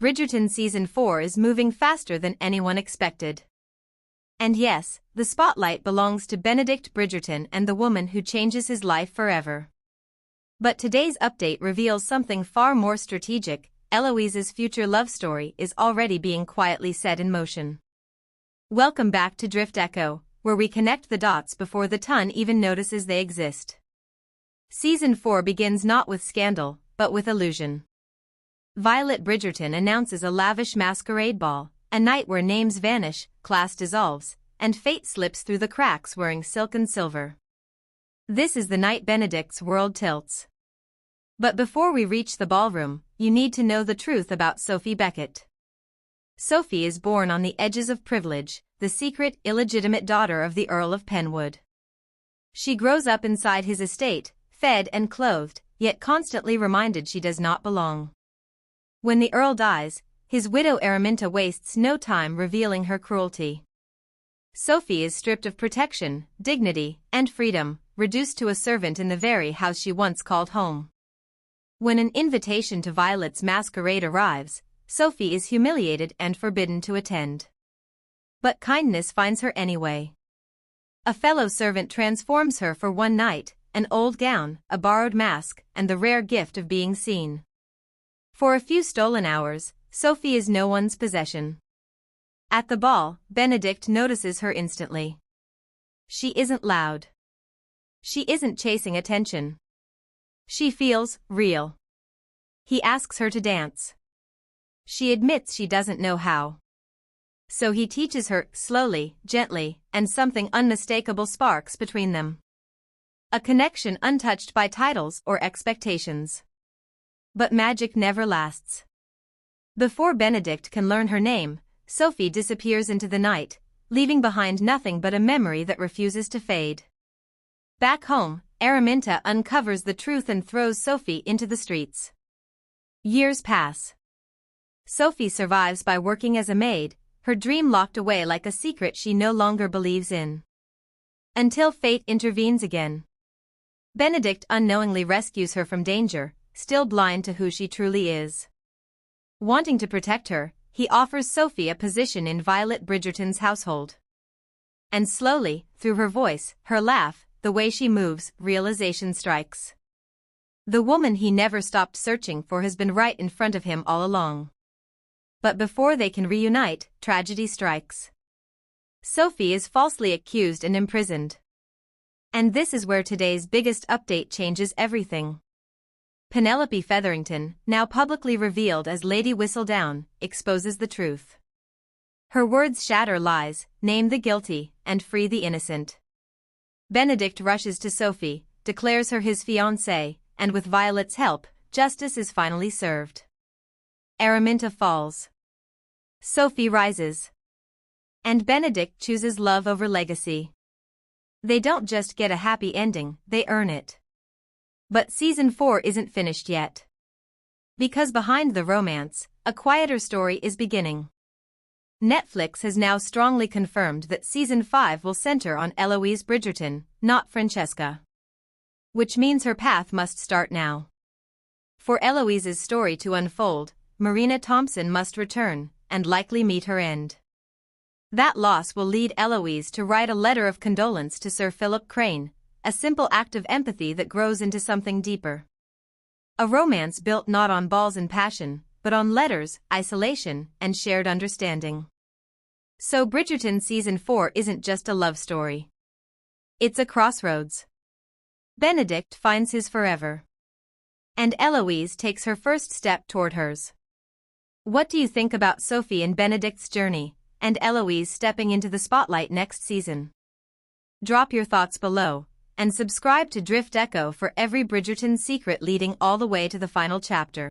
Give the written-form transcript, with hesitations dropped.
Bridgerton Season 4 is moving faster than anyone expected. And yes, the spotlight belongs to Benedict Bridgerton and the woman who changes his life forever. But today's update reveals something far more strategic. Eloise's future love story is already being quietly set in motion. Welcome back to DriftEcho, where we connect the dots before the ton even notices they exist. Season 4 begins not with scandal, but with illusion. Violet Bridgerton announces a lavish masquerade ball, a night where names vanish, class dissolves, and fate slips through the cracks wearing silk and silver. This is the night Benedict's world tilts. But before we reach the ballroom, you need to know the truth about Sophie Beckett. Sophie is born on the edges of privilege, the secret, illegitimate daughter of the Earl of Penwood. She grows up inside his estate, fed and clothed, yet constantly reminded she does not belong. When the Earl dies, his widow Araminta wastes no time revealing her cruelty. Sophie is stripped of protection, dignity, and freedom, reduced to a servant in the very house she once called home. When an invitation to Violet's masquerade arrives, Sophie is humiliated and forbidden to attend. But kindness finds her anyway. A fellow servant transforms her for one night, an old gown, a borrowed mask, and the rare gift of being seen. For a few stolen hours, Sophie is no one's possession. At the ball, Benedict notices her instantly. She isn't loud. She isn't chasing attention. She feels real. He asks her to dance. She admits she doesn't know how. So he teaches her, slowly, gently, and something unmistakable sparks between them. A connection untouched by titles or expectations. But magic never lasts. Before Benedict can learn her name, Sophie disappears into the night, leaving behind nothing but a memory that refuses to fade. Back home, Araminta uncovers the truth and throws Sophie into the streets. Years pass. Sophie survives by working as a maid, her dream locked away like a secret she no longer believes in. Until fate intervenes again. Benedict unknowingly rescues her from danger, still blind to who she truly is. Wanting to protect her, he offers Sophie a position in Violet Bridgerton's household. And slowly, through her voice, her laugh, the way she moves, realization strikes. The woman he never stopped searching for has been right in front of him all along. But before they can reunite, tragedy strikes. Sophie is falsely accused and imprisoned. And this is where today's biggest update changes everything. Penelope Featherington, now publicly revealed as Lady Whistledown, exposes the truth. Her words shatter lies, name the guilty, and free the innocent. Benedict rushes to Sophie, declares her his fiancée, and with Violet's help, justice is finally served. Araminta falls. Sophie rises. And Benedict chooses love over legacy. They don't just get a happy ending, they earn it. But Season 4 isn't finished yet. Because behind the romance, a quieter story is beginning. Netflix has now strongly confirmed that Season 5 will center on Eloise Bridgerton, not Francesca. Which means her path must start now. For Eloise's story to unfold, Marina Thompson must return, and likely meet her end. That loss will lead Eloise to write a letter of condolence to Sir Philip Crane, a simple act of empathy that grows into something deeper. A romance built not on balls and passion, but on letters, isolation, and shared understanding. So Bridgerton Season 4 isn't just a love story. It's a crossroads. Benedict finds his forever. And Eloise takes her first step toward hers. What do you think about Sophie and Benedict's journey, and Eloise stepping into the spotlight next season? Drop your thoughts below, and subscribe to DriftEcho for every Bridgerton secret leading all the way to the final chapter.